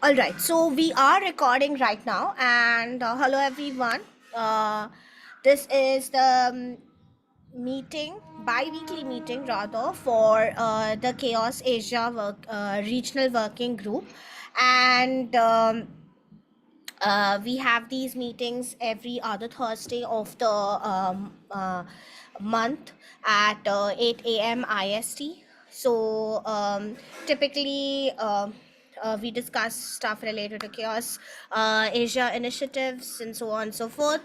All right, so we are recording right now, and hello everyone. This is the meeting, bi-weekly meeting rather, for the Chaos Asia regional working group, and we have these meetings every other Thursday of the month at 8 a.m. IST. So typically, we discuss stuff related to Chaos Asia initiatives and so on and so forth.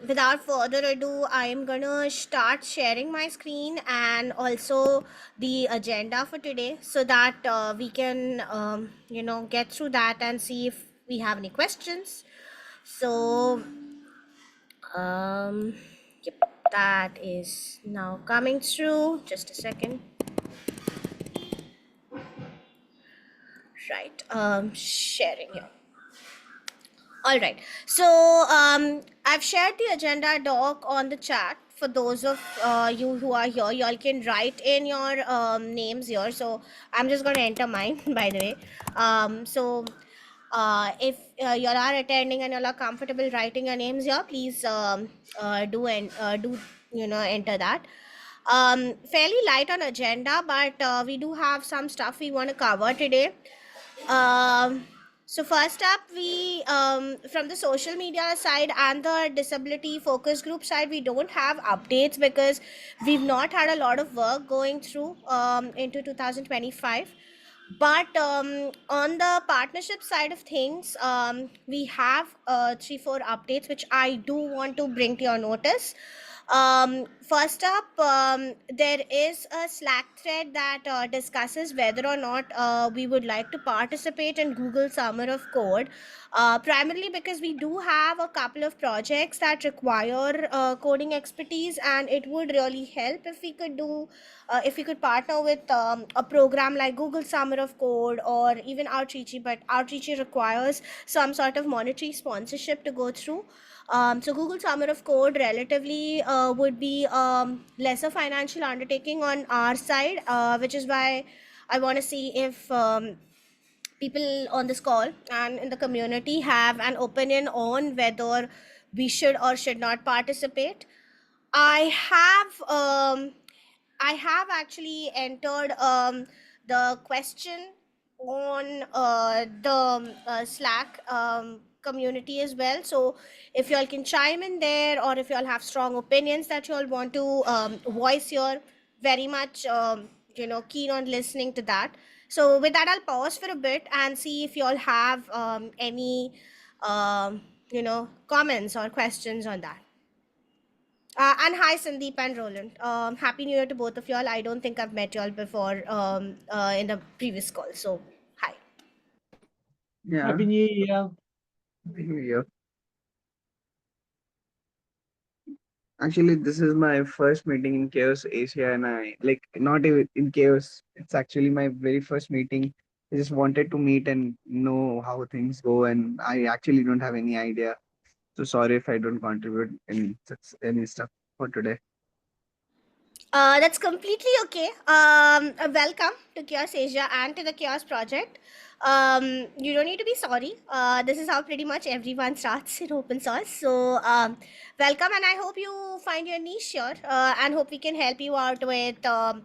Without further ado, I'm gonna start sharing my screen and also the agenda for today so that we can, get through that and see if we have any questions. So, um, yep, that is now coming through. Just a second. Right, sharing here. All right. So I've shared the agenda doc on the chat for those of you who are here. Y'all can write in your names here. So I'm just going to enter mine, by the way. If y'all are attending and y'all are comfortable writing your names here, please do enter that. Fairly light on agenda, but we do have some stuff we want to cover today. Um, so first up, we from the social media side and the disability focus group side, we don't have updates because we've not had a lot of work going through into 2025. But on the partnership side of things, we have 3-4 updates which I do want to bring to your notice. First up, there is a Slack thread that discusses whether or not we would like to participate in Google Summer of Code, primarily because we do have a couple of projects that require coding expertise, and it would really help if we could partner with a program like Google Summer of Code or even Outreachy, but Outreachy requires some sort of monetary sponsorship to go through. So Google Summer of Code relatively would be lesser financial undertaking on our side, which is why I want to see if people on this call and in the community have an opinion on whether we should or should not participate. I have I have actually entered the question on the Slack community as well. So if y'all can chime in there, or if y'all have strong opinions that y'all want to voice here, very much keen on listening to that. So with that, I'll pause for a bit and see if y'all have any comments or questions on that. And hi, Sandeep and Roland. Happy New Year to both of y'all. I don't think I've met y'all before in the previous call. So, hi. Yeah, Happy New Year. Happy New Year. Actually, this is my first meeting in Chaos Asia, and I like not even in Chaos. It's actually my very first meeting. I just wanted to meet and know how things go, and I actually don't have any idea. So sorry if I don't contribute any stuff for today. That's completely okay. Welcome to Chaos Asia and to the Chaos Project. You don't need to be sorry. This is how pretty much everyone starts in open source. So, welcome, and I hope you find your niche here, and hope we can help you out with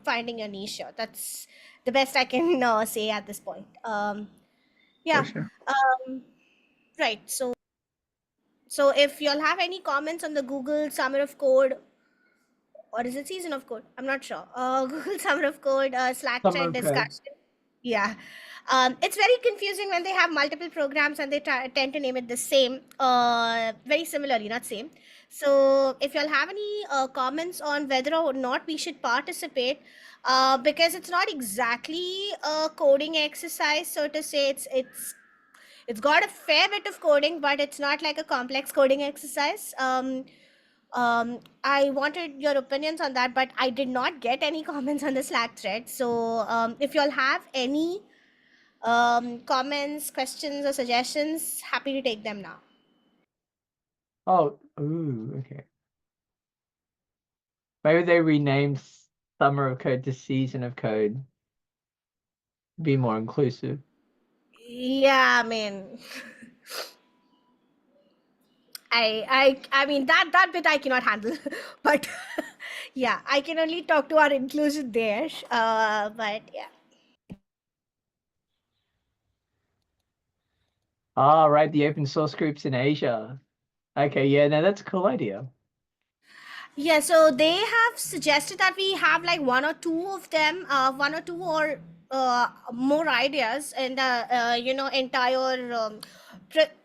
finding your niche here. That's the best I can say at this point. For Yeah. sure. Um, right. So if y'all have any comments on the Google Summer of Code, or is it Season of Code? I'm not sure. Google Summer of Code Slack Summer thread of Code. discussion. Yeah. It's very confusing when they have multiple programs and they tend to name it the same, very similarly, not same. So if y'all have any comments on whether or not we should participate, because it's not exactly a coding exercise, so to say, it's got a fair bit of coding, but it's not like a complex coding exercise. I wanted your opinions on that, but I did not get any comments on the Slack thread. So if you all have any comments, questions, or suggestions, happy to take them now. Oh, ooh, okay. Maybe they renamed Summer of Code to Season of Code. be more inclusive. Yeah, I mean, I mean that bit I cannot handle, but yeah, I can only talk to our inclusion there. But yeah. Ah, right, the open source groups in Asia. Okay, yeah, no, that's a cool idea. Yeah, so they have suggested that we have like one or two of them, one or two or more ideas in the entire.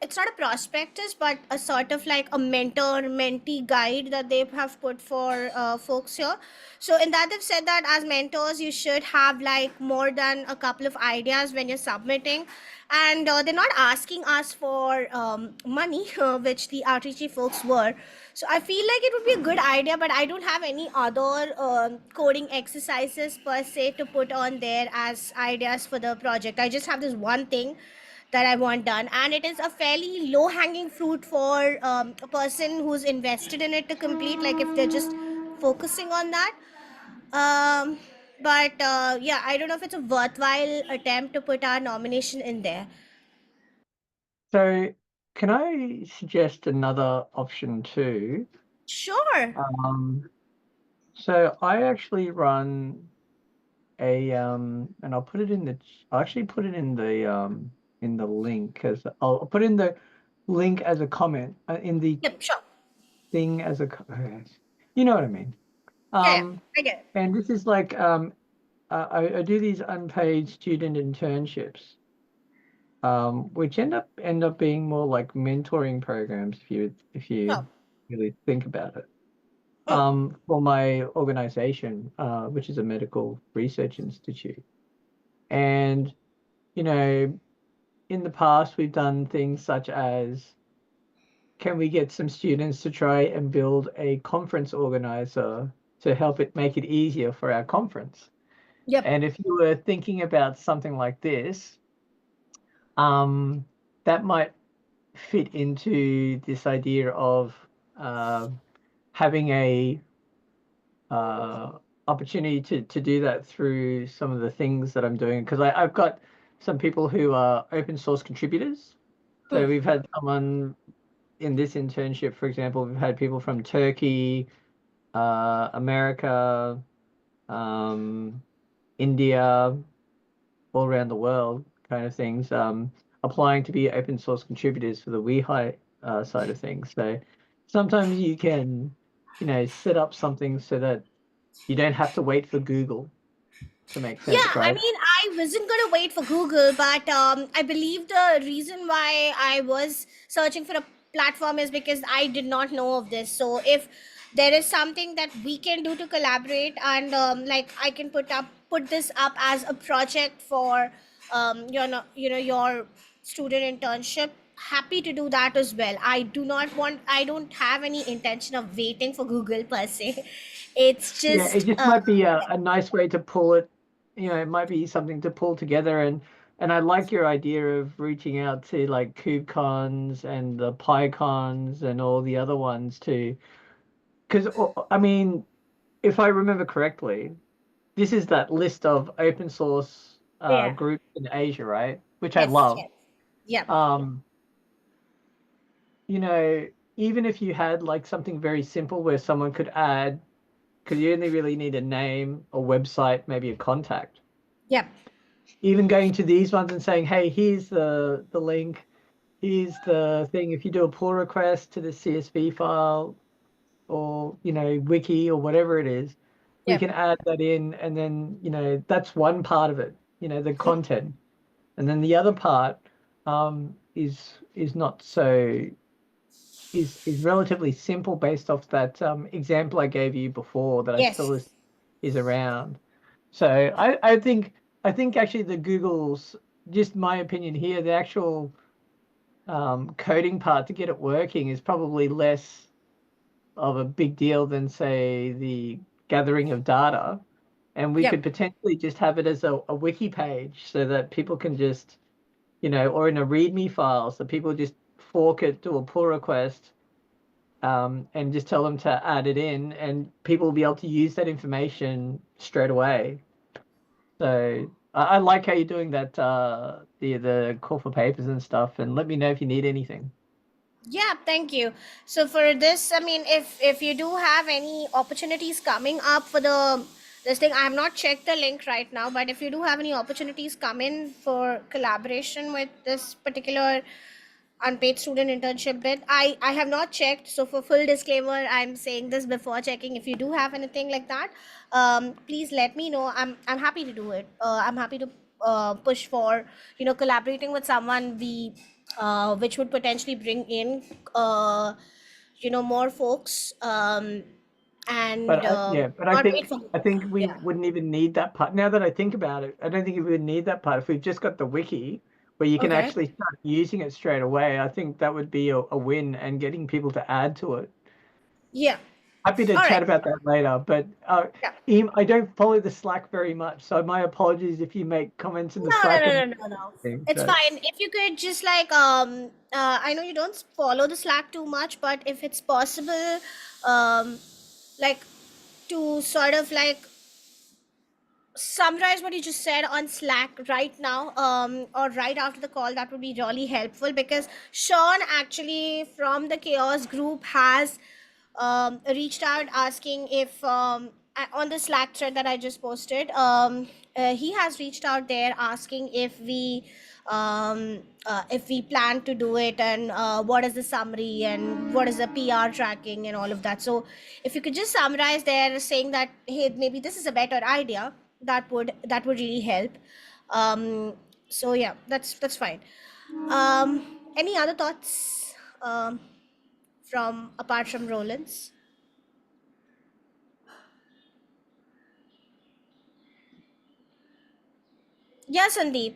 It's not a prospectus, but a sort of like a mentor-mentee guide that they have put for folks here. So in that they've said that as mentors you should have like more than a couple of ideas when you're submitting, and they're not asking us for money, which the outreachy folks were. So I feel like it would be a good idea, but I don't have any other coding exercises per se to put on there as ideas for the project. I just have this one thing that I want done, and it is a fairly low hanging fruit for a person who's invested in it to complete, like if they're just focusing on that. um, but yeah, I don't know if it's a worthwhile attempt to put our nomination in there. So can I suggest another option too? Sure. So I actually run a and I'll put it in the I'll actually put it in the link as I'll put in the link as a comment in the Yep, sure. thing as a you know what I mean. Yeah, yeah, Um I get it. and this is like I do these unpaid student internships, which end up being more like mentoring programs if you Sure. really think about it. Mm. For my organization, which is a medical research institute. And, you know, in the past, we've done things such as, can we get some students to try and build a conference organizer to help it make it easier for our conference? Yep. And if you were thinking about something like this, um, that might fit into this idea of uh, having a uh, opportunity to do that through some of the things that I'm doing, because I've got some people who are open source contributors. So Mm. we've had someone in this internship, for example, we've had people from Turkey, America, um, India, all around the world, kind of things, applying to be open source contributors for the WeHi side of things. So sometimes you can, set up something so that you don't have to wait for Google to make Yeah, sense, I right? mean, I wasn't gonna wait for Google, but I believe the reason why I was searching for a platform is because I did not know of this. So if there is something that we can do to collaborate, and like I can put this up as a project for your student internship. Happy to do that as well. I don't have any intention of waiting for Google per se. It's Yeah, it just just might be a nice way to pull it, it might be something to pull together, and I like your idea of reaching out to like KubeCons and the PyCons and all the other ones too. Because I mean, if I remember correctly, this is that list of open source yeah. groups in Asia, right? Which I Yes, love. yes. Yep. Um, you know, even if you had like something very simple where someone could add, because you only really need a name, a website, maybe a contact. Yep. Even going to these ones and saying, hey, here's the link, here's the thing. If you do a pull request to the CSV file or, wiki or whatever it is, we Yep. can add that in. And then, that's one part of it, the content. And then the other part is not so is relatively simple based off that example I gave you before that I still Yes. is around. So I think actually the Google's, just my opinion here, the actual coding part to get it working is probably less of a big deal than say the gathering of data. And we Yep. could potentially just have it as a wiki page so that people can just, or in a README file, so people just fork it, do a pull request, and just tell them to add it in, and people will be able to use that information straight away. So I like how you're doing that. The call for papers and stuff, and let me know if you need anything. Yeah, thank you. So for this, I mean, if you do have any opportunities coming up for the this thing, I have not checked the link right now, but if you do have any opportunities come in for collaboration with this particular unpaid student internship bit, I have not checked. So for full disclaimer, I'm saying this before checking. If you do have anything like that, please let me know. I'm happy to do it. I'm happy to push for collaborating with someone which would potentially bring in more folks, and But I not wait think for. we Yeah. wouldn't even need that part. Now that I think about it, I don't think we would need that part if we've just got the wiki where you can Okay. actually start using it straight away. I think that would be a win, and getting people to add to it. Yeah. Happy to All chat right. about that later, but Yeah. I don't follow the Slack very much, so my apologies if you make comments in the No, no, Slack no, and no, no, no. thing. It's But fine. If you could just like I know you don't follow the Slack too much, but if it's possible, um like to sort of like summarize what you just said on Slack right now, or right after the call, that would be really helpful, because Sean actually from the Chaos group has reached out asking if on the Slack thread that I just posted, he has reached out there asking if we plan to do it, and what is the summary and what is the PR tracking and all of that. So if you could just summarize there saying that, hey, maybe this is a better idea, that would really help. So yeah, that's fine. Any other thoughts, from apart from Roland's? Yeah, Sandeep.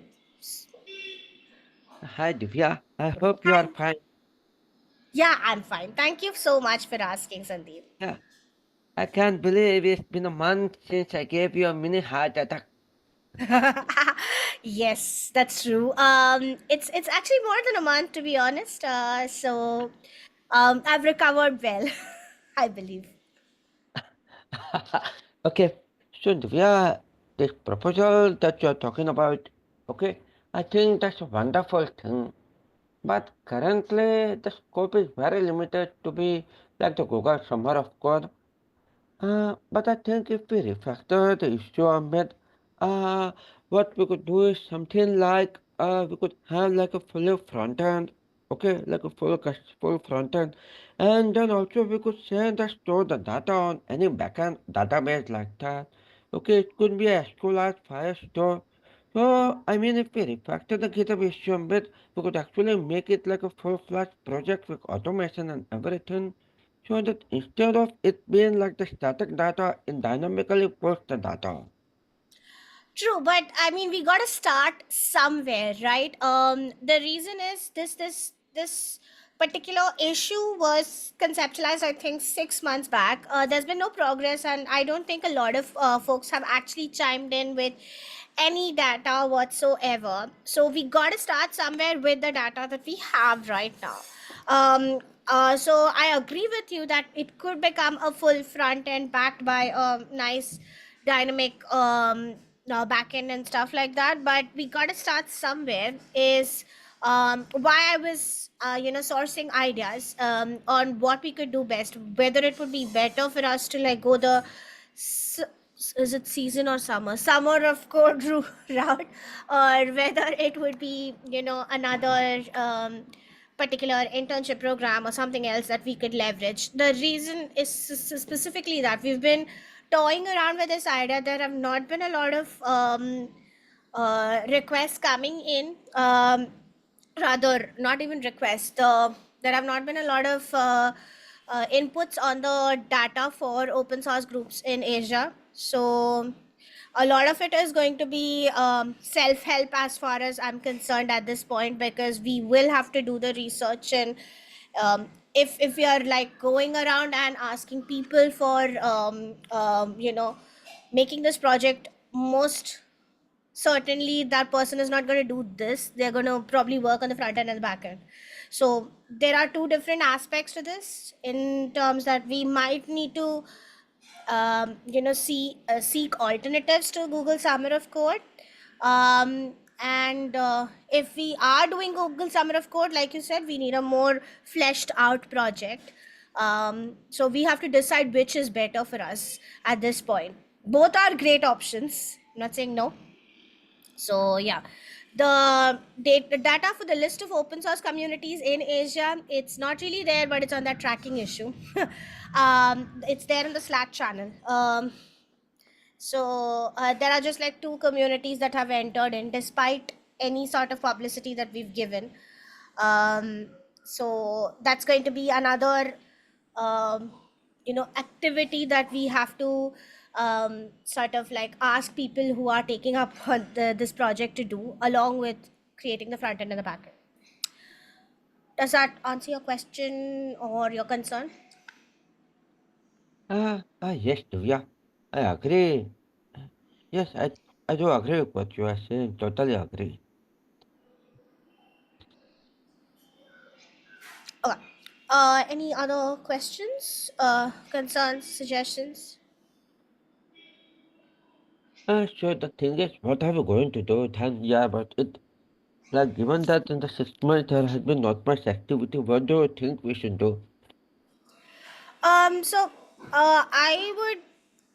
Hi Divya, I hope you are Hi. fine. Yeah, I'm fine. Thank you so much for asking, Sandeep. Yeah, I can't believe it's been a month since I gave you a mini heart attack. Yes, that's true. It's actually more than a month, to be honest. So I've recovered well, I believe. Okay, so Divya, this proposal that you're talking about, okay, I think that's a wonderful thing. But currently, the scope is very limited to be like the Google Summer of Code. But I think if we refactor the issue Ahmed, uh, what we could do is something like we could have like a full front end, okay, like a full front end, and then also we could send and store the data on any backend database like that. Okay, it could be as cool as Firestore. So I mean, if we refactor the GitHub issue a bit, we could actually make it like a full-fledged project with automation and everything. So that instead of it being like the static data, it dynamically pulls the data. True, but I mean, we got to start somewhere, right? The reason is this particular issue was conceptualized, I think, 6 months back. There's been no progress, and I don't think a lot of folks have actually chimed in with any data whatsoever. So we got to start somewhere with the data that we have right now. So I agree with you that it could become a full front end backed by a nice dynamic back end and stuff like that. But we got to start somewhere. Is why I was sourcing ideas on what we could do best. Whether it would be better for us to like go the is it season or summer of code route, or whether it would be another particular internship program or something else that we could leverage. The reason is specifically that we've been toying around with this idea. There have not been a lot of requests coming in, rather not even requests, there have not been a lot of inputs on the data for open source groups in Asia. So a lot of it is going to be self-help as far as I'm concerned at this point, because we will have to do the research. And if we are like going around and asking people for making this project, most certainly that person is not going to do this. They're going to probably work on the front end and the back end. So there are two different aspects to this, in terms that we might need to seek alternatives to Google Summer of Code. And if we are doing Google Summer of Code, like you said, we need a more fleshed out project. So we have to decide which is better for us at this point. Both are great options. I'm not saying no. So yeah, the data for the list of open source communities in Asia, it's not really there, but it's on that tracking issue. It's there in the Slack channel. So there are just like two communities that have entered in, despite any sort of publicity that we've given. So that's going to be another, um, activity that we have to sort of like ask people who are taking up on this project to do, along with creating the front end and the back end. Does that answer your question or your concern? Yes, Divya, I agree. Yes, I do agree with what you are saying. Totally agree. Okay. Any other questions, concerns, suggestions? So the thing is, what are we going to do then? Yeah, but like, given that in the 6 months there has been not much activity, what do you think we should do? So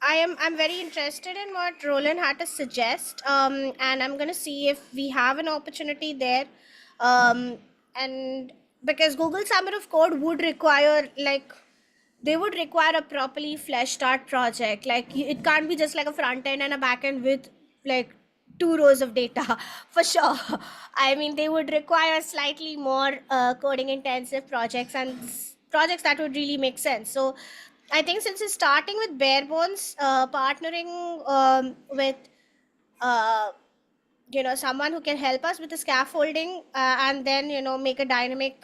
I'm very interested in what Roland had to suggest. And I'm gonna see if we have an opportunity there. And because Google Summer of Code would require, like, they would require a properly fleshed out project. Like, it can't be just like a front end and a back end with like 2 rows of data for sure. I mean, they would require slightly more coding intensive projects, and projects that would really make sense. So I think since it's starting with bare bones, partnering with uh, someone who can help us with the scaffolding, and then make a dynamic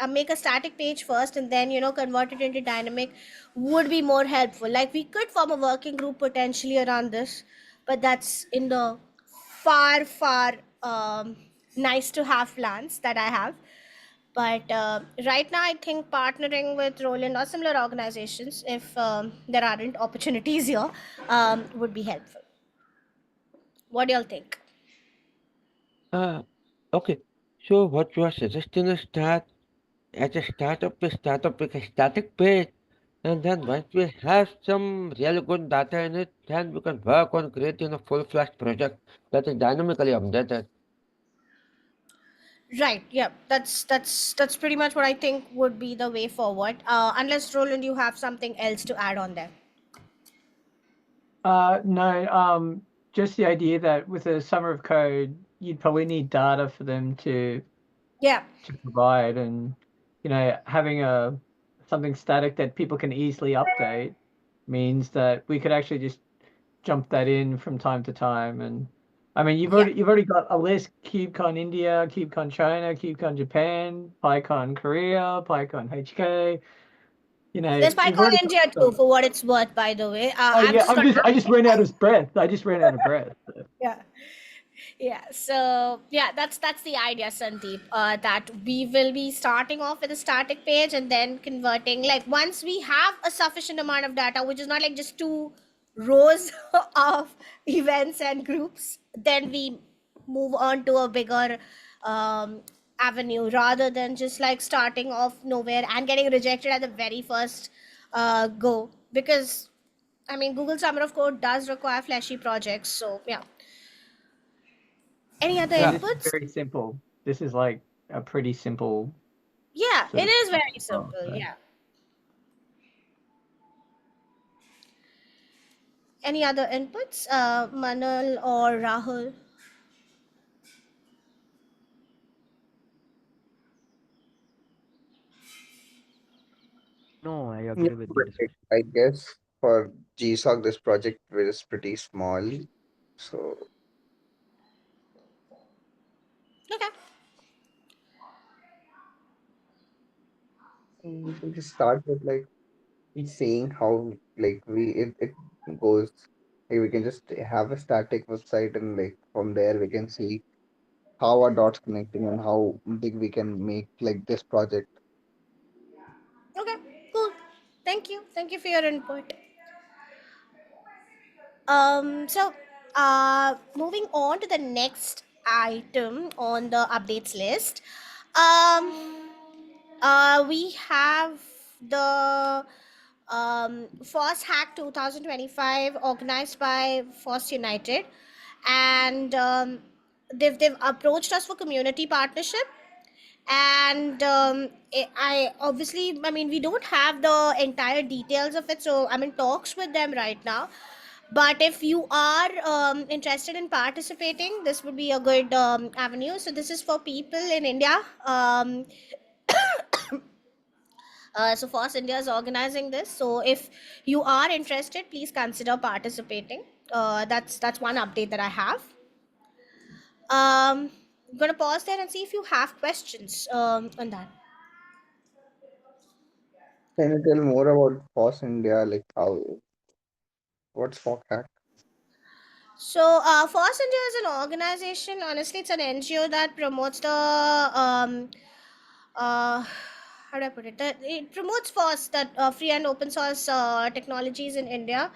make a static page first, and then convert it into dynamic, would be more helpful. Like, we could form a working group potentially around this, but that's in the far nice to have plans that I have. But right now, I think partnering with Roland or similar organizations, if there aren't opportunities here, would be helpful. What do y'all think? Uh, okay. So what you are suggesting is that as a startup, we start up with a static page, and then once we have some really good data in it, then we can work on creating a full-fledged project that is dynamically updated. Right. Yeah. That's pretty much what I think would be the way forward. Unless, Roland, you have something else to add on there. No, just the idea that with a summer of code, you'd probably need data for them Yeah. to provide, and having something static that people can easily update means that we could actually just jump that in from time to time. And I mean, Yeah. you've already got a list: KubeCon India, KubeCon China, KubeCon Japan, PyCon Korea, PyCon HK. There's You've PyCon already got India too, some. for what it's worth, by the way. Oh I'm yeah, just not. I just ran out of breath. I just ran out of breath. Yeah. Yeah. So yeah, that's the idea, Sandeep. That we will be starting off with a static page and then converting. Like, once we have a sufficient amount of data, which is not like just 2 rows of events and groups, then we move on to a bigger um, avenue, rather than just like starting off nowhere and getting rejected at the very first go. Because I mean, Google Summer of Code does require flashy projects. So yeah. Any other And Yeah. this is inputs? very simple. This is like a pretty simple Yeah, sort it of. is very Oh, simple. so. Yeah. Any other inputs, Manal or Rahul? No, I Yeah, agree with the but discussion. I guess for GSOC, this project is pretty small. So Okay. we can just start with like seeing how like it goes. Like, we can just have a static website, and like from there we can see how our dots connecting and how big we can make like this project. Okay. Cool. Thank you. Thank you for your input. So moving on to the next item on the updates list. Um, we have the FOSS Hack 2025 organized by FOSS United, and they've approached us for community partnership. And I obviously, I mean, we don't have the entire details of it, so I'm in talks with them right now. But if you are interested in participating, this would be a good avenue. So this is for people in India. So FOSS India is organizing this. So if you are interested, please consider participating. That's one update that I have. I'm gonna pause there and see if you have questions on that. Can you tell more about FOSS India? Like what's FOSS Hack? So, FOSS India is an organization. Honestly, it's an NGO that promotes the how do I put it? It promotes FOSS, that free and open source technologies in India.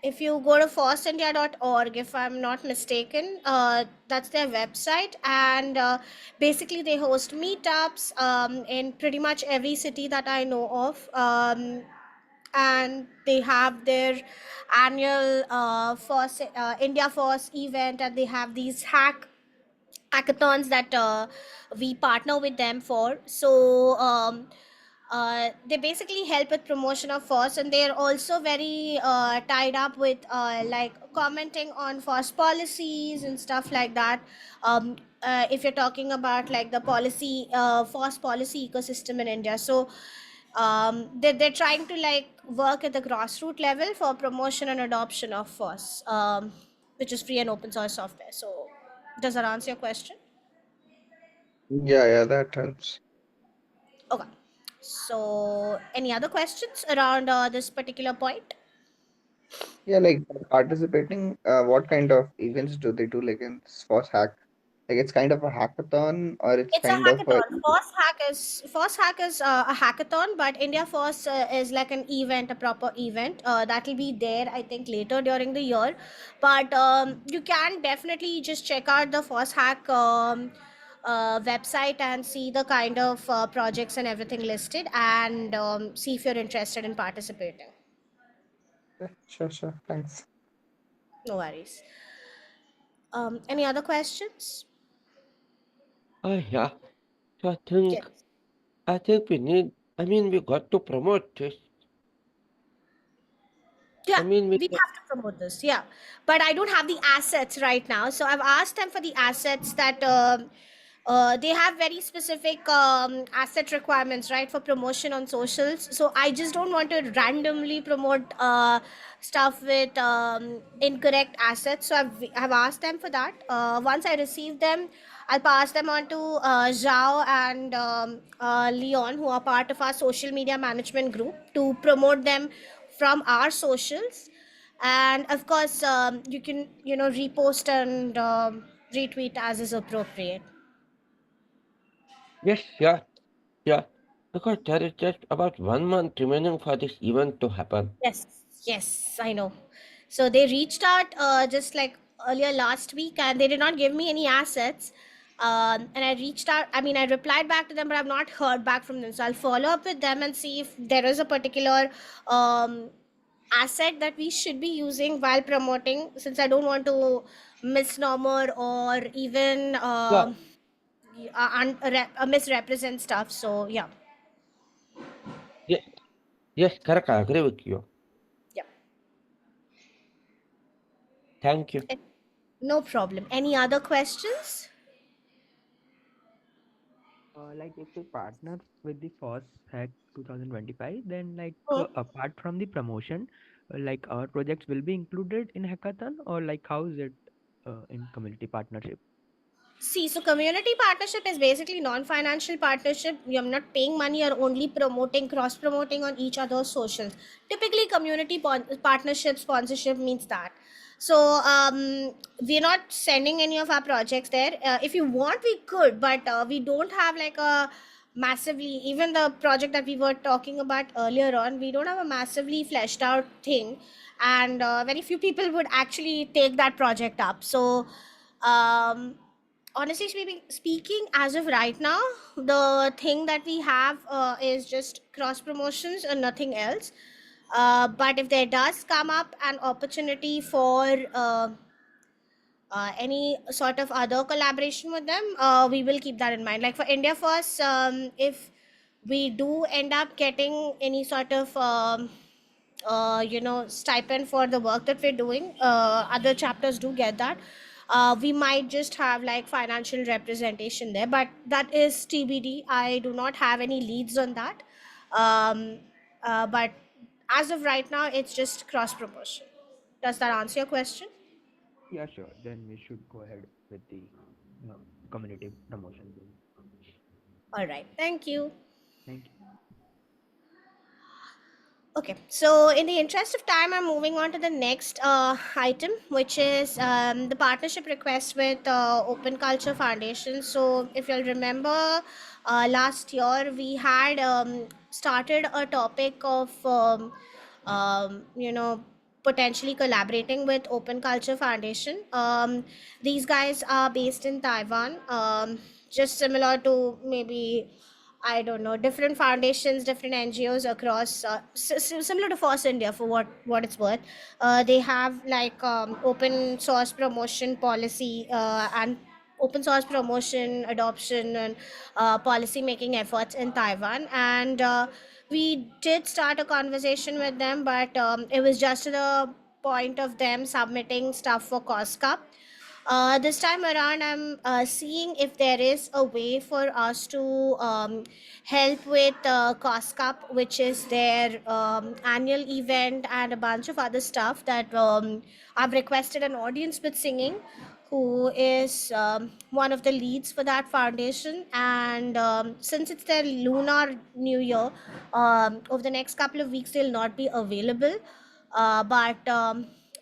If you go to fossindia.org, if I'm not mistaken, that's their website, and basically they host meetups in pretty much every city that I know of. And they have their annual FOSS, India FOSS event, and they have these hackathons that we partner with them for. So they basically help with promotion of FOSS, and they're also very tied up with like commenting on FOSS policies and stuff like that. If you're talking about like the policy, FOSS policy ecosystem in India, so they're trying to like work at the grassroots level for promotion and adoption of FOSS, which is free and open source software. So does that answer your question? Yeah, that helps. Okay. So any other questions around this particular point? Yeah, like participating, what kind of events do they do like in FOSS Hack? Like it's kind of a hackathon or it's It's a kind of a hackathon. FOSS Hack is a hackathon, but India FOSS is like an event, a proper event that will be there, I think, later during the year. But you can definitely just check out the FOSS Hack website and see the kind of projects and everything listed, and see if you're interested in participating. Yeah, sure, thanks. No worries. Any other questions? Yeah. So Yes. I think we got to promote this. Yeah, I mean, we have to promote this. Yeah, but I don't have the assets right now, so I've asked them for the assets that they have very specific asset requirements, right, for promotion on socials. So I just don't want to randomly promote stuff with incorrect assets. So I've asked them for that. Once I receive them, I'll pass them on to Zhao and Leon, who are part of our social media management group, to promote them from our socials. And of course, you can repost and retweet as is appropriate. yes, yeah. Because there is just about 1 month remaining for this event to happen. Yes, I know. So they reached out just like earlier last week, and they did not give me any assets. And I reached out, I mean, I replied back to them, but I've not heard back from them. So I'll follow up with them and see if there is a particular asset that we should be using while promoting, since I don't want to misnomer or even misrepresent stuff. So yeah. Yes, yes, correct. I agree with you. Yeah. Thank you. No problem. Any other questions? Like if we partner with the FOSS Hack 2025, then Oh. apart from the promotion, like our projects will be included in hackathon, or like how is it in community partnership? See, so community partnership is basically non-financial partnership. You're not paying money, you're only promoting, cross-promoting on each other's socials. Typically, community partnership sponsorship means that. So, we're not sending any of our projects there. If you want, we could, but we don't have like a massively, even the project that we were talking about earlier on, we don't have a massively fleshed out thing. and very few people would actually take that project up. So honestly speaking, as of right now, the thing that we have is just cross promotions and nothing else. But if there does come up an opportunity for any sort of other collaboration with them, we will keep that in mind. Like for India First, if we do end up getting any sort of stipend for the work that we're doing, other chapters do get that. We might just have like financial representation there, but that is TBD. I do not have any leads on that. But as of right now, it's just cross promotion. Does that answer your question? Yeah, sure. Then we should go ahead with the community promotion bill. All right, thank you. Thank you. Okay, so in the interest of time, I'm moving on to the next item, which is the partnership request with Open Culture Foundation. So, if you'll remember, last year we had started a topic of, potentially collaborating with Open Culture Foundation. These guys are based in Taiwan, just similar to maybe, I don't know, different foundations, different NGOs across, similar to Force India for what it's worth. They have like open source promotion policy and open source promotion, adoption, and policy making efforts in Taiwan. And we did start a conversation with them, but it was just to the point of them submitting stuff for COSCUP. This time around, I'm seeing if there is a way for us to help with COSCUP, which is their annual event, and a bunch of other stuff that I've requested an audience with singing, who is one of the leads for that foundation. And since it's their Lunar New Year, over the next couple of weeks, they'll not be available. But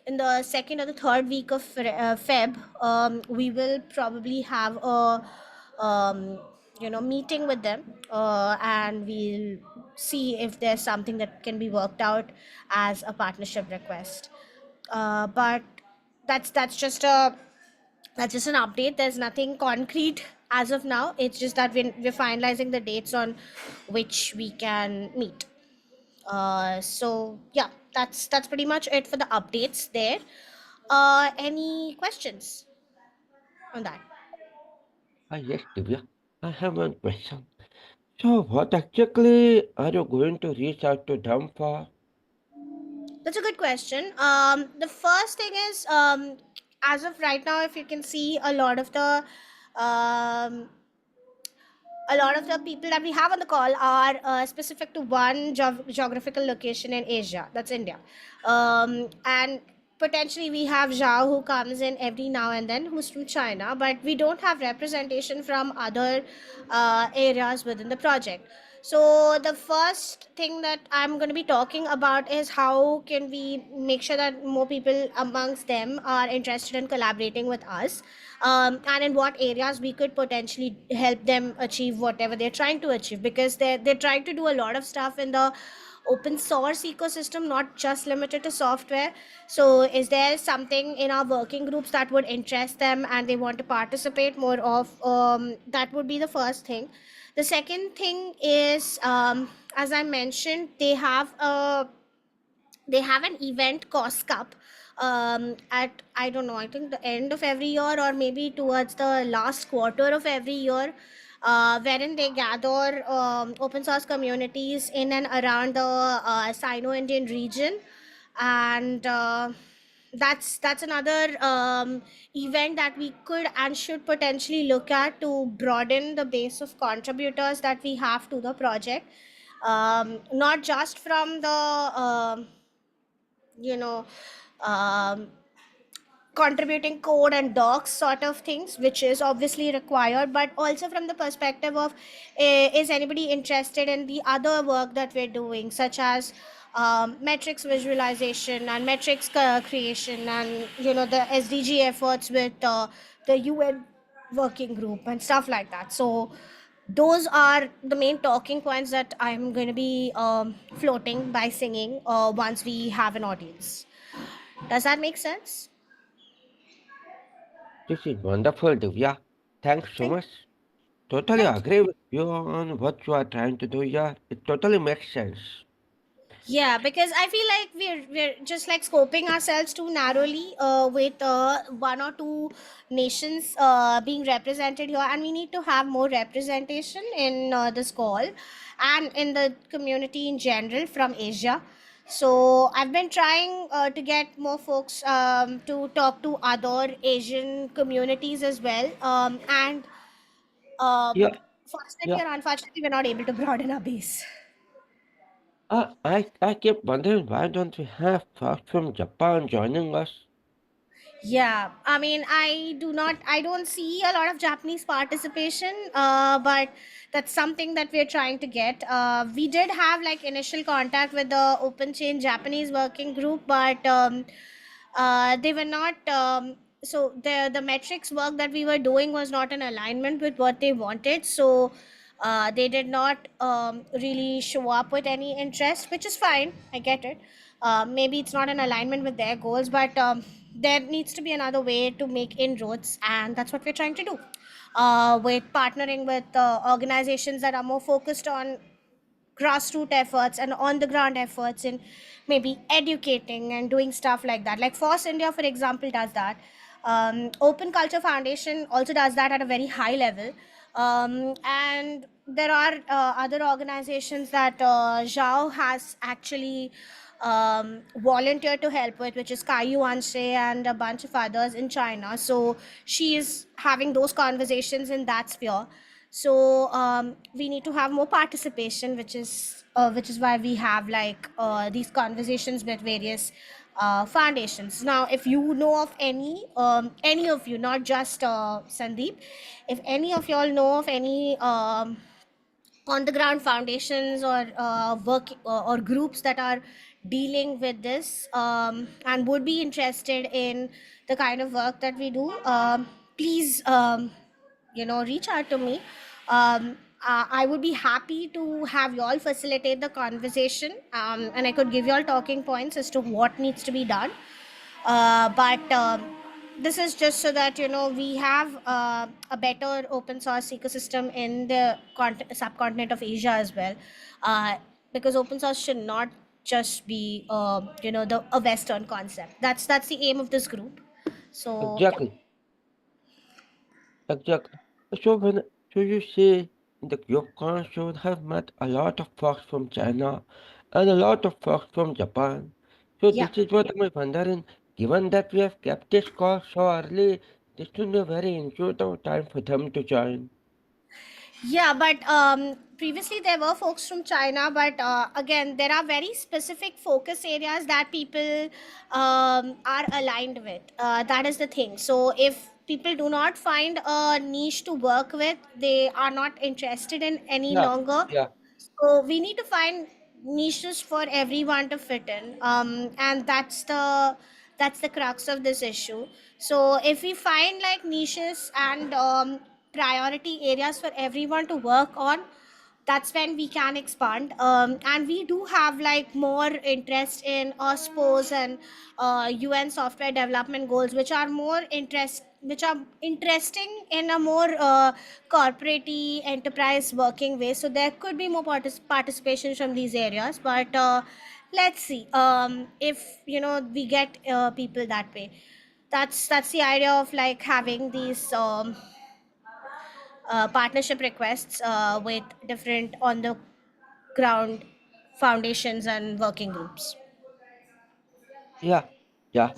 in the second or the third week of Feb, we will probably have a meeting with them, and we'll see if there's something that can be worked out as a partnership request. But that's just an update. There's nothing concrete as of now. It's just that we're finalizing the dates on which we can meet. So yeah, that's pretty much it for the updates there. Any questions on that? Yes, Divya. I have one question. So, what exactly are you going to reach out to them for? That's a good question. The first thing is, as of right now, if you can see, um, a lot of the people that we have on the call are specific to one geographical location in Asia. That's India. And potentially we have Zhao, who comes in every now and then, who's from China, but we don't have representation from other areas within the project. So the first thing that I'm going to be talking about is how can we make sure that more people amongst them are interested in collaborating with us, and in what areas we could potentially help them achieve whatever they're trying to achieve, because they're trying to do a lot of stuff in the open source ecosystem, not just limited to software. So is there something in our working groups that would interest them and they want to participate more of? That would be the first thing. The second thing is, as I mentioned, they have an event, COSCUP, at, I don't know, I think the end of every year or maybe towards the last quarter of every year, wherein they gather open source communities in and around the Sino-Indian region. And that's another event that we could and should potentially look at to broaden the base of contributors that we have to the project, not just from the you know um, contributing code and docs sort of things, which is obviously required, but also from the perspective of, is anybody interested in the other work that we're doing, such as metrics visualization and metrics creation, and the SDG efforts with the UN working group and stuff like that. So those are the main talking points that I'm going to be floating by singing once we have an audience. Does that make sense? This is wonderful, Divya. Thanks so Thank, much. Totally thank you. agree with you on what you are trying to do here. It totally makes sense. Yeah, because I feel like we're just like scoping ourselves too narrowly with one or two nations being represented here, and we need to have more representation in this call and in the community in general from Asia. So I've been trying to get more folks to talk to other Asian communities as well, and Yeah, fortunately yeah. or unfortunately, we're not able to broaden our base. I keep wondering why don't we have folks from Japan joining us? Yeah, I mean, I don't see a lot of Japanese participation, but that's something that we're trying to get. We did have like initial contact with the Open Chain Japanese working group, but they were not. So the metrics work that we were doing was not in alignment with what they wanted. So they did not really show up with any interest, which is fine. I get it. Maybe it's not in alignment with their goals, but there needs to be another way to make inroads, and that's what we're trying to do. With partnering with organizations that are more focused on grassroots efforts and on the ground efforts in maybe educating and doing stuff like that. Like Force India, for example, does that. Open Culture Foundation also does that at a very high level. And there are other organizations that Zhao has actually volunteered to help with, which is Kai Yuan and a bunch of others in China. So she is having those conversations in that sphere. So we need to have more participation, which is why we have like these conversations with various foundations. Now, if you know of any of you, not just Sandeep, if any of y'all know of any on the ground foundations or work or groups that are dealing with this and would be interested in the kind of work that we do, please reach out to me. I would be happy to have you all facilitate the conversation, and I could give you all talking points as to what needs to be done. But this is just so that we have a better open source ecosystem in the subcontinent of Asia as well, uh, because open source should not just be the a Western concept. That's the aim of this group. So yeah. Exactly, exactly. So when so you see the Yukon should have met a lot of folks from China and a lot of folks from Japan. So Yeah. this is what I'm wondering. Given that we have kept this call so early, this should be a very intuitive time for them to join. Yeah, but previously there were folks from China, but again, there are very specific focus areas that people are aligned with. That is the thing. So if people do not find a niche to work with, they are not interested in any Yeah, longer. yeah, So we need to find niches for everyone to fit in, and that's the crux of this issue. So if we find like niches and priority areas for everyone to work on, that's when we can expand. And we do have like more interest in OSPOs and UN software development goals, which are interesting in a more corporate enterprise working way. So there could be more participation from these areas, but let's see if we get people that way. That's the idea of like having these partnership requests with different on the ground foundations and working groups. yeah, yeah.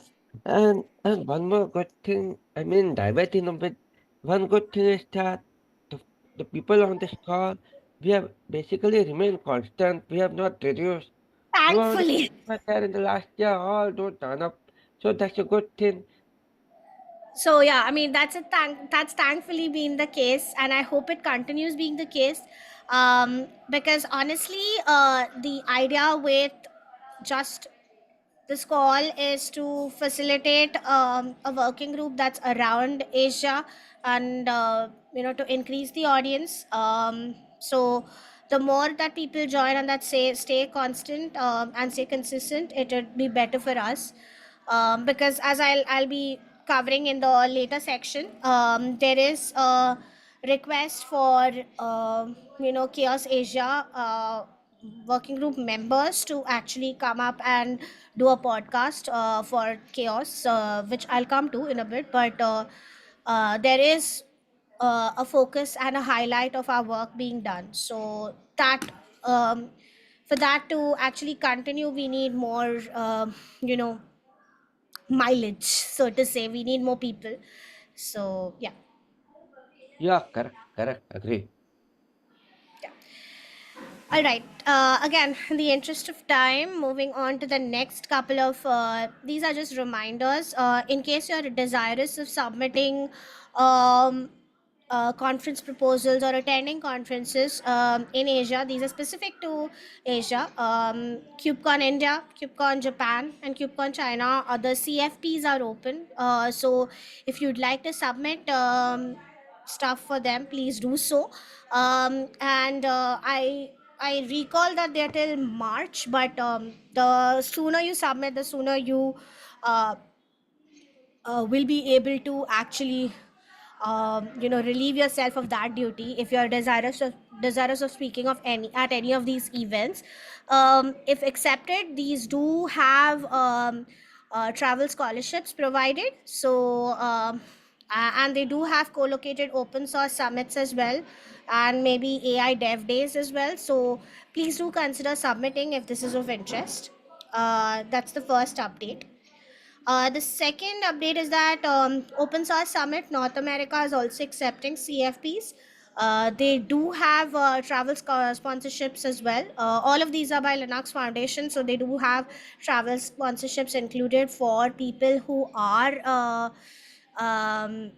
And one more good thing, I mean, diverting a bit. One good thing is that the the people on this call, we have basically remained constant. We have not reduced. Some of the Thankfully. people who were there in the last year all don't turn up, so that's a good thing. So yeah, I mean that's thankfully been the case, and I hope it continues being the case. Because honestly, the idea with just this call is to facilitate a working group that's around Asia, and to increase the audience. So the more that people join and that stay constant and stay consistent, it would be better for us. because as I'll be covering in the later section, there is a request for Chaos Asia working group members to actually come up and do a podcast for Chaos, which I'll come to in a bit. But there is a focus and a highlight of our work being done. So that for that to actually continue, we need more, you know, mileage, so to say. We need more people. So yeah. Yeah, correct, agree. All right. Again, in the interest of time, moving on to the next couple of these are just reminders. In case you're desirous of submitting conference proposals or attending conferences in Asia, these are specific to Asia. KubeCon India, KubeCon Japan, and KubeCon China. The CFPs are open. So if you'd like to submit stuff for them, please do so. And I recall that they're till March, but the sooner you submit, the sooner you uh, will be able to actually relieve yourself of that duty if you're desirous of speaking of any of these events. If accepted, these do have travel scholarships provided. So and they do have co-located open source summits as well, and maybe AI dev days as well. So please do consider submitting if this is of interest. That's the first update. The second update is that Open Source Summit North America is also accepting CFPs. They do have travel sponsorships as well. All of these are by Linux Foundation, so they do have travel sponsorships included for people who are um,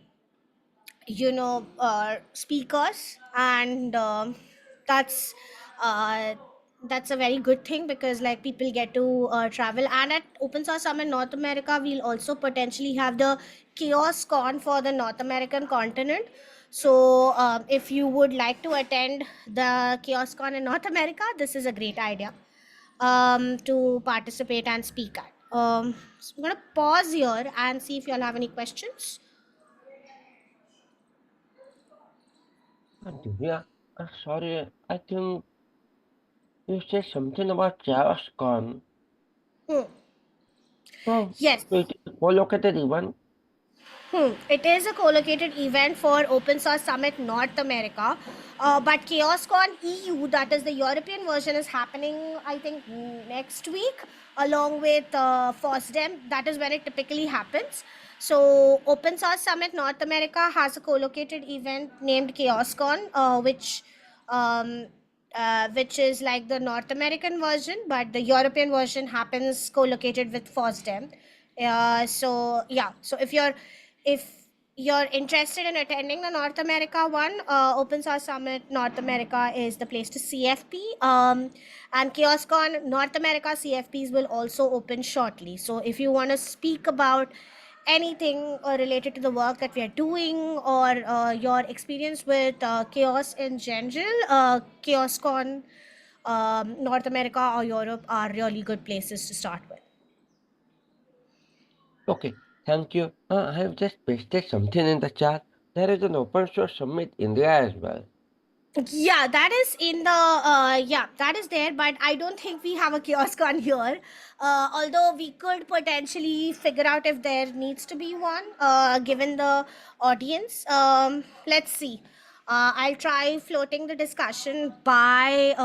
speakers, and that's uh, that's a very good thing, because like people get to travel. And at Open Source Summit North America, we'll also potentially have the Chaos Con for the North American continent. So if you would like to attend the Chaos Con in North America, this is a great idea to participate and speak at. So I'm going to pause here and see if you all have any questions. Divya, sorry, I think you said something about ChaosCon. Hmm. So, Yes. it is a co-located event. It is a co-located event for Open Source Summit North America, but ChaosCon EU, that is the European version, is happening, I think, next week, along with FOSDEM. That is when it typically happens. So Open Source Summit North America has a co-located event named ChaosCon, which is like the North American version, but the European version happens co-located with FOSDEM. So yeah, so if you're interested in attending the North America one, Open Source Summit North America is the place to CFP. And ChaosCon North America CFPs will also open shortly. So if you want to speak about anything related to the work that we are doing, or your experience with chaos in general, ChaosCon North America or Europe are really good places to start with. Okay, thank you. I have just pasted something in the chat. There is an open source summit India as well. Yeah, that is in the that is there, but I don't think we have a kiosk on here. Although we could potentially figure out if there needs to be one, given the audience. Let's see. I'll try floating the discussion by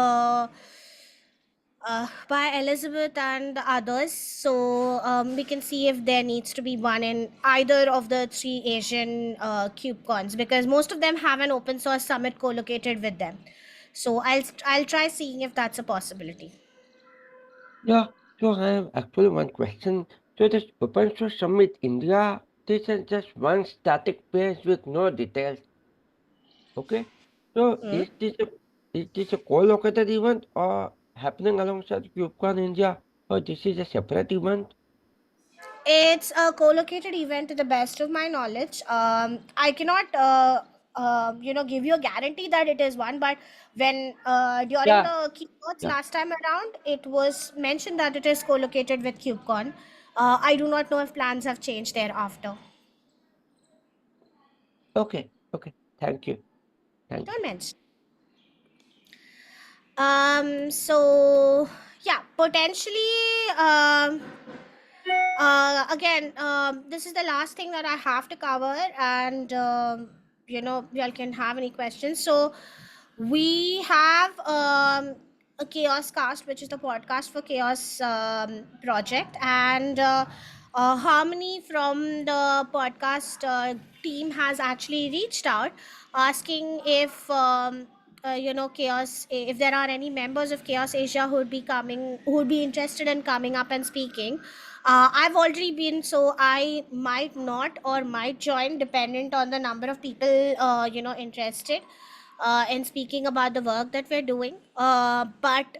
Elizabeth and the others. So we can see if there needs to be one in either of the three Asian KubeCons, because most of them have an open source summit co-located with them. So I'll try seeing if that's a possibility. Yeah, so I have actually one question. So this open source summit India, this is just one static page with no details. Okay, so is this a co-located event or happening alongside KubeCon India, or this is a separate event? It's a co-located event to the best of my knowledge. I cannot give you a guarantee that it is one, but when during Yeah. the keynotes Yeah. last time around, it was mentioned that it is co-located with KubeCon. I do not know if plans have changed thereafter. Okay. Thank you. Don't mention. So yeah, potentially, again, this is the last thing that I have to cover, and y'all can have any questions. So we have a Chaos Cast, which is the podcast for Chaos project, and Harmony from the podcast team has actually reached out asking if Chaos, if there are any members of Chaos Asia who would be interested in coming up and speaking. I've already been, so I might not or might join, dependent on the number of people interested in speaking about the work that we're doing. But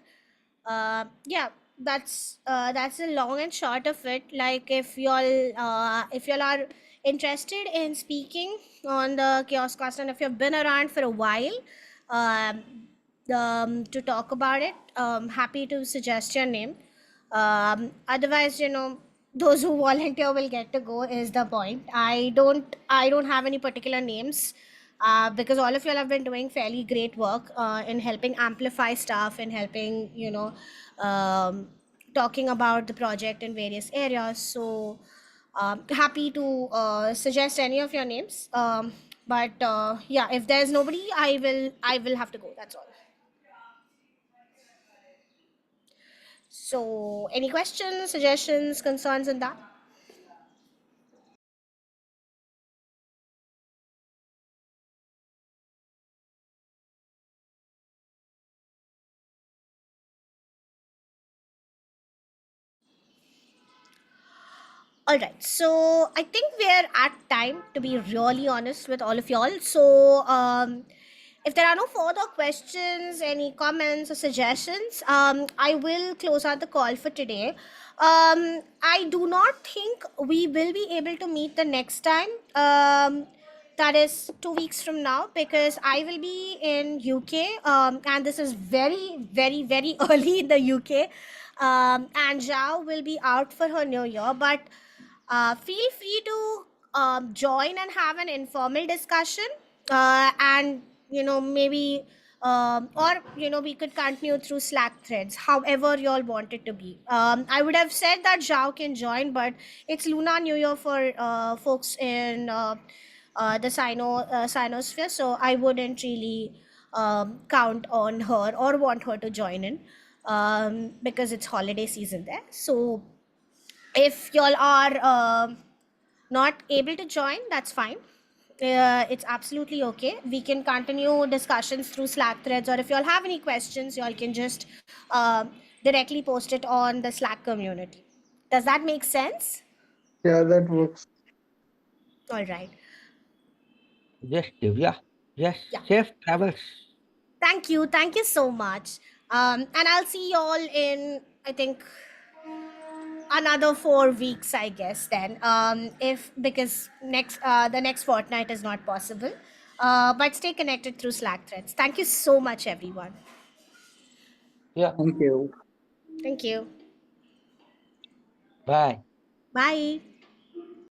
yeah, that's the long and short of it. Like, if y'all are interested in speaking on the Kiosk Cast, and if you've been around for a while, um, to talk about it, happy to suggest your name. Otherwise, those who volunteer will get to go is the point. I don't have any particular names, because all of y'all have been doing fairly great work in helping amplify stuff and helping, talking about the project in various areas. So happy to suggest any of your names. But yeah, if there's nobody, I will have to go. That's all. So any questions, suggestions, concerns in that? All right, so I think we're at time to be really honest with all of y'all. So if there are no further questions, any comments or suggestions, I will close out the call for today. I do not think we will be able to meet the next time. That is 2 weeks from now, because I will be in UK, and this is very, very, very early in the UK. And Zhao will be out for her New Year, but feel free to join and have an informal discussion, and maybe or we could continue through Slack threads, however you all want it to be. I would have said that Zhao can join, but it's Lunar New Year for folks in the Sinosphere, so I wouldn't really count on her or want her to join in, because it's holiday season there. So if y'all are not able to join, that's fine. It's absolutely okay. We can continue discussions through Slack threads, or if y'all have any questions, y'all can just directly post it on the Slack community. Does that make sense? Yeah, that works. All right. Yes, Divya. Yes, Yeah. safe travels. Thank you. Thank you so much. And I'll see y'all in, I think, another 4 weeks, I guess, then. If because the next fortnight is not possible. But stay connected through Slack threads. Thank you so much, everyone. Yeah, Thank you. Thank you. bye. Bye.